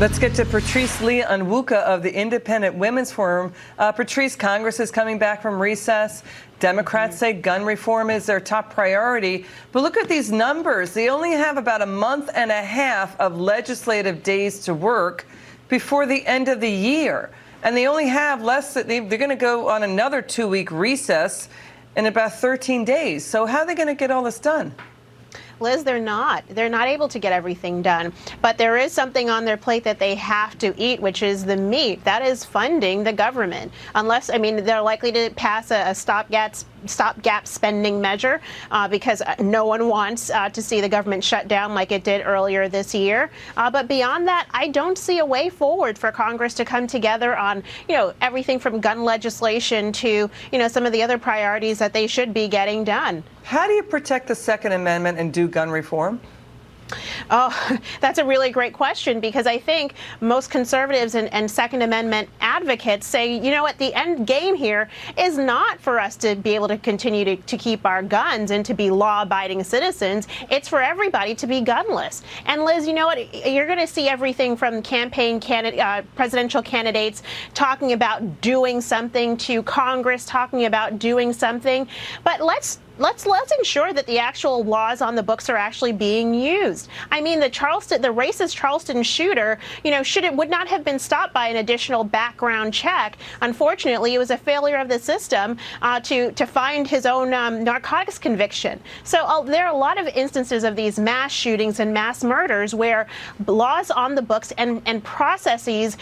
Let's get to Patrice Lee Onwuka of the Independent Women's Forum. Patrice, Congress is coming back from recess. Democrats say gun reform is their top priority. But look at these numbers. They only have about a month and a half of legislative days to work before the end of the year. And they only have they're going to go on another 2-week recess in about 13 days. So how are they going to get all this done? Liz, they're not able to get everything done. But there is something on their plate that they have to eat, which is the meat. That is funding the government. Unless, I mean, they're likely to pass a stopgap spending measure because no one wants to see the government shut down like it did earlier this year. But beyond that, I don't see a way forward for Congress to come together on, everything from gun legislation to, some of the other priorities that they should be getting done. How do you protect the Second Amendment and do gun reform? Oh, that's a really great question, because I think most conservatives and Second Amendment advocates say, what the end game here is not for us to be able to continue to keep our guns and to be law-abiding citizens. It's for everybody to be gunless. And Liz, you know what? You're going to see everything from presidential candidates talking about doing something to Congress talking about doing something. But let's ensure that the actual laws on the books are actually being used. I mean, the racist Charleston shooter, would not have been stopped by an additional background check. Unfortunately, it was a failure of the system to find his own narcotics conviction. So there are a lot of instances of these mass shootings and mass murders where laws on the books and processes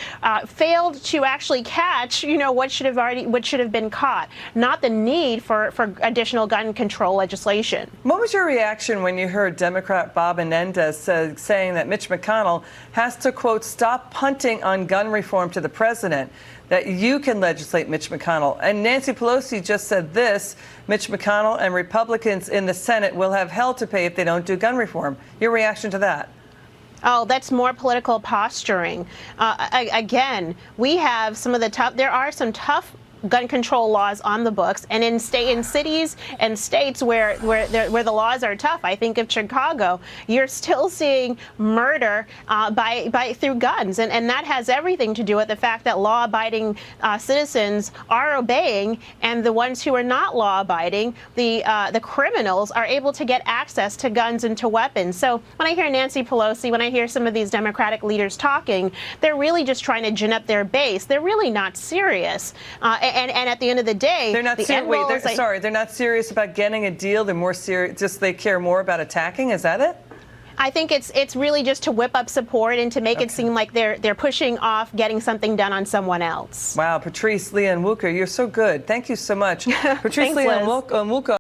failed to actually catch, what should have been caught, not the need for additional gun control legislation. What was your reaction when you heard Democrat Bob Menendez saying that Mitch McConnell has to, quote, stop punting on gun reform to the president, that you can legislate Mitch McConnell? And Nancy Pelosi just said this: Mitch McConnell and Republicans in the Senate will have hell to pay if they don't do gun reform. Your reaction to that? Oh, that's more political posturing. Again, we have there are some tough gun control laws on the books, and in cities and states where the laws are tough. I think of Chicago. You're still seeing murder through guns, and that has everything to do with the fact that law-abiding citizens are obeying, and the ones who are not law-abiding, the criminals, are able to get access to guns and to weapons. So when I hear Nancy Pelosi, when I hear some of these Democratic leaders talking, they're really just trying to gin up their base. They're really not serious. And at the end of the day, they're not they're not serious about getting a deal. They're more serious. They care more about attacking. Is that it? I think it's really just to whip up support and to make it seem like they're pushing off getting something done on someone else. Wow, Patrice Lee Onwuka, you're so good. Thank you so much. Patrice Lee Onwuka.